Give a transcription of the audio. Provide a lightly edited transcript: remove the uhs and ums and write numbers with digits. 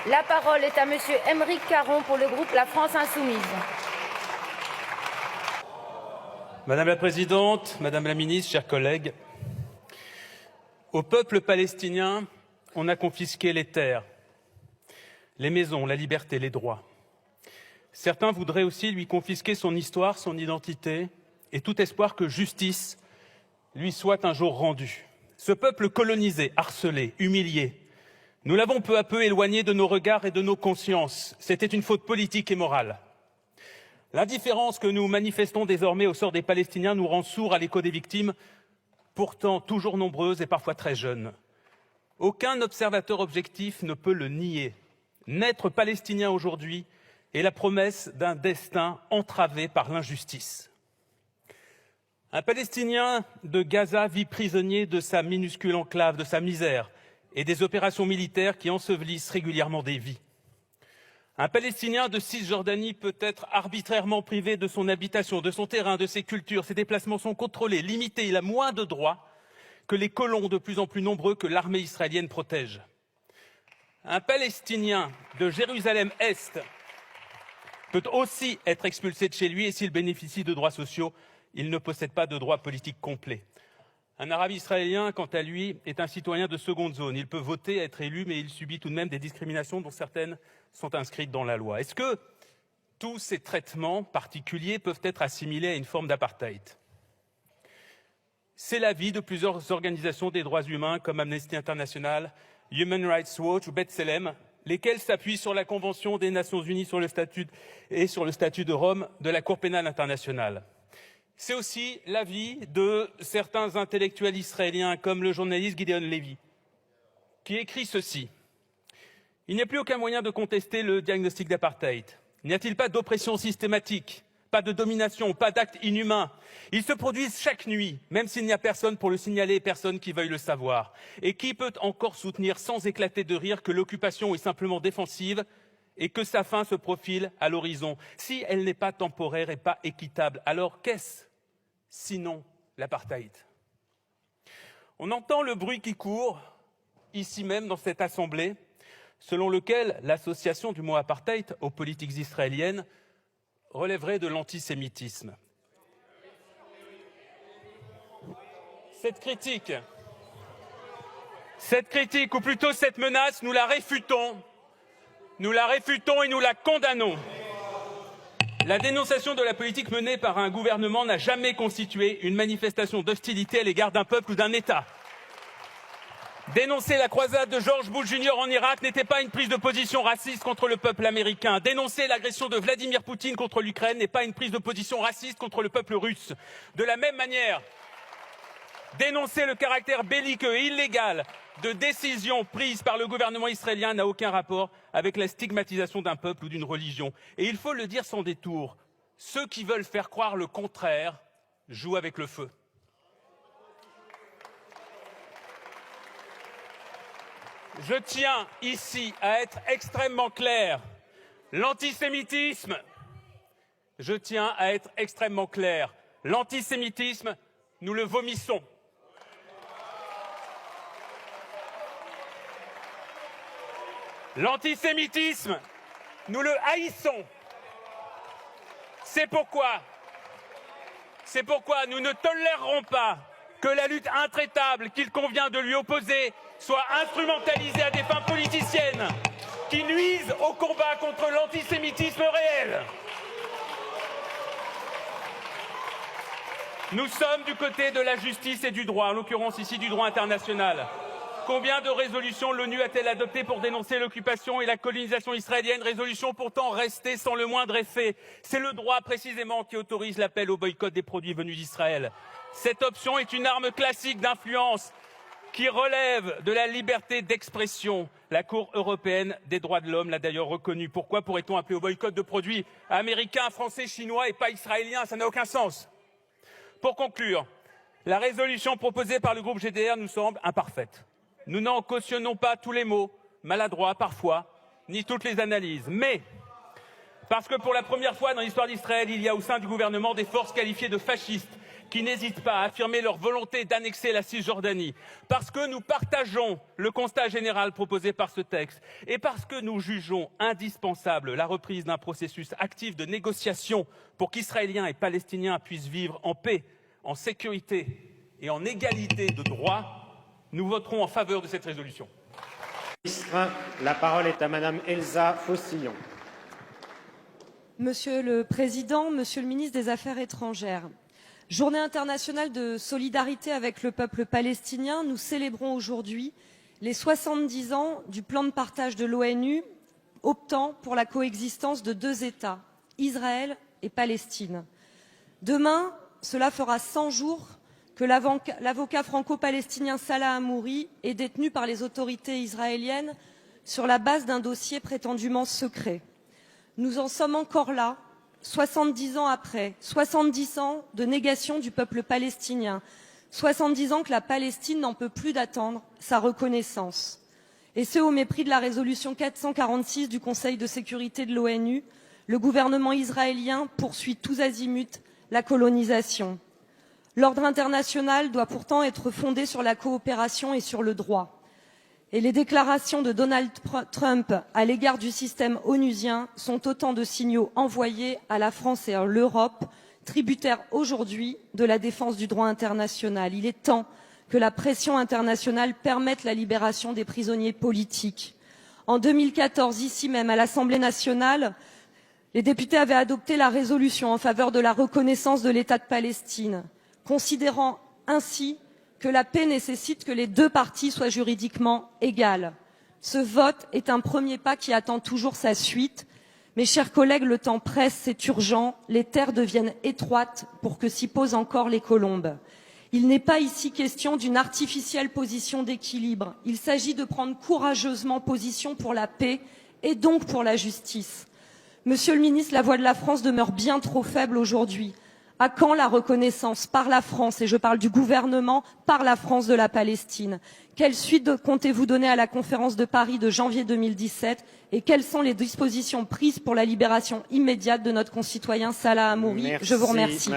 La parole est à Monsieur Aymeric Caron pour le groupe La France Insoumise. Madame la Présidente, Madame la Ministre, chers collègues, au peuple palestinien, on a confisqué les terres, les maisons, la liberté, les droits. Certains voudraient aussi lui confisquer son histoire, son identité et tout espoir que justice lui soit un jour rendue. Ce peuple colonisé, harcelé, humilié, nous l'avons peu à peu éloigné de nos regards et de nos consciences. C'était une faute politique et morale. L'indifférence que nous manifestons désormais au sort des Palestiniens nous rend sourds à l'écho des victimes, pourtant toujours nombreuses et parfois très jeunes. Aucun observateur objectif ne peut le nier. Naître palestinien aujourd'hui est la promesse d'un destin entravé par l'injustice. Un Palestinien de Gaza vit prisonnier de sa minuscule enclave, de sa misère et des opérations militaires qui ensevelissent régulièrement des vies. Un Palestinien de Cisjordanie peut être arbitrairement privé de son habitation, de son terrain, de ses cultures. Ses déplacements sont contrôlés, limités. Il a moins de droits que les colons de plus en plus nombreux que l'armée israélienne protège. Un Palestinien de Jérusalem-Est peut aussi être expulsé de chez lui et s'il bénéficie de droits sociaux, il ne possède pas de droits politiques complets. Un Arabe israélien, quant à lui, est un citoyen de seconde zone. Il peut voter, être élu, mais il subit tout de même des discriminations dont certaines sont inscrites dans la loi. Est-ce que tous ces traitements particuliers peuvent être assimilés à une forme d'apartheid? C'est l'avis de plusieurs organisations des droits humains comme Amnesty International, Human Rights Watch ou B'Tselem, lesquelles s'appuient sur la Convention des Nations Unies sur le statut et sur le statut de Rome de la Cour pénale internationale. C'est aussi l'avis de certains intellectuels israéliens, comme le journaliste Gideon Levy, qui écrit ceci. Il n'y a plus aucun moyen de contester le diagnostic d'apartheid. N'y a-t-il pas d'oppression systématique, pas de domination, pas d'actes inhumains? Ils se produisent chaque nuit, même s'il n'y a personne pour le signaler et personne qui veuille le savoir. Et qui peut encore soutenir sans éclater de rire que l'occupation est simplement défensive et que sa fin se profile à l'horizon? Si elle n'est pas temporaire et pas équitable, alors qu'est-ce sinon l'apartheid? On entend le bruit qui court, ici même dans cette assemblée, selon lequel l'association du mot apartheid aux politiques israéliennes relèverait de l'antisémitisme. Cette critique, ou plutôt cette menace, nous la réfutons et nous la condamnons. La dénonciation de la politique menée par un gouvernement n'a jamais constitué une manifestation d'hostilité à l'égard d'un peuple ou d'un État. Dénoncer la croisade de George Bush Jr. en Irak n'était pas une prise de position raciste contre le peuple américain. Dénoncer l'agression de Vladimir Poutine contre l'Ukraine n'est pas une prise de position raciste contre le peuple russe. De la même manière, dénoncer le caractère belliqueux et illégal de décisions prises par le gouvernement israélien n'a aucun rapport avec la stigmatisation d'un peuple ou d'une religion. Et il faut le dire sans détour, ceux qui veulent faire croire le contraire jouent avec le feu. Je tiens ici à être extrêmement clair. L'antisémitisme, l'antisémitisme, nous le vomissons. L'antisémitisme, nous le haïssons. C'est pourquoi nous ne tolérerons pas que la lutte intraitable qu'il convient de lui opposer soit instrumentalisée à des fins politiciennes qui nuisent au combat contre l'antisémitisme réel. Nous sommes du côté de la justice et du droit, en l'occurrence ici du droit international. Combien de résolutions l'ONU a-t-elle adoptées pour dénoncer l'occupation et la colonisation israélienne, résolutions pourtant restées sans le moindre effet? C'est le droit précisément qui autorise l'appel au boycott des produits venus d'Israël. Cette option est une arme classique d'influence qui relève de la liberté d'expression. La Cour européenne des droits de l'homme l'a d'ailleurs reconnu. Pourquoi pourrait-on appeler au boycott de produits américains, français, chinois et pas israéliens? Ça n'a aucun sens. Pour conclure, la résolution proposée par le groupe GDR nous semble imparfaite. Nous n'en cautionnons pas tous les mots, maladroits parfois, ni toutes les analyses. Mais, parce que pour la première fois dans l'histoire d'Israël, il y a au sein du gouvernement des forces qualifiées de fascistes, qui n'hésitent pas à affirmer leur volonté d'annexer la Cisjordanie, parce que nous partageons le constat général proposé par ce texte et parce que nous jugeons indispensable la reprise d'un processus actif de négociation pour qu'Israéliens et Palestiniens puissent vivre en paix, en sécurité et en égalité de droit, nous voterons en faveur de cette résolution. La parole est à Madame Elsa Faucillon. Monsieur le Président, Monsieur le Ministre des Affaires étrangères, Journée internationale de solidarité avec le peuple palestinien, nous célébrons aujourd'hui les 70 ans du plan de partage de l'ONU optant pour la coexistence de deux États, Israël et Palestine. Demain, cela fera 100 jours que l'avocat franco-palestinien Salah Hamouri est détenu par les autorités israéliennes sur la base d'un dossier prétendument secret. Nous en sommes encore là, 70 ans après, 70 ans de négation du peuple palestinien, 70 ans que la Palestine n'en peut plus d'attendre sa reconnaissance. Et ce, au mépris de la résolution 446 du Conseil de sécurité de l'ONU, le gouvernement israélien poursuit tous azimuts la colonisation. L'ordre international doit pourtant être fondé sur la coopération et sur le droit. Et les déclarations de Donald Trump à l'égard du système onusien sont autant de signaux envoyés à la France et à l'Europe, tributaires aujourd'hui de la défense du droit international. Il est temps que la pression internationale permette la libération des prisonniers politiques. En 2014, ici même, à l'Assemblée nationale, les députés avaient adopté la résolution en faveur de la reconnaissance de l'État de Palestine, considérant ainsi que la paix nécessite que les deux parties soient juridiquement égales. Ce vote est un premier pas qui attend toujours sa suite. Mes chers collègues, le temps presse, c'est urgent. Les terres deviennent étroites pour que s'y posent encore les colombes. Il n'est pas ici question d'une artificielle position d'équilibre. Il s'agit de prendre courageusement position pour la paix et donc pour la justice. Monsieur le ministre, la voix de la France demeure bien trop faible aujourd'hui. À quand la reconnaissance par la France, et je parle du gouvernement, par la France de la Palestine? Quelle suite comptez-vous donner à la conférence de Paris de janvier 2017 et quelles sont les dispositions prises pour la libération immédiate de notre concitoyen Salah Hamouri? Je vous remercie.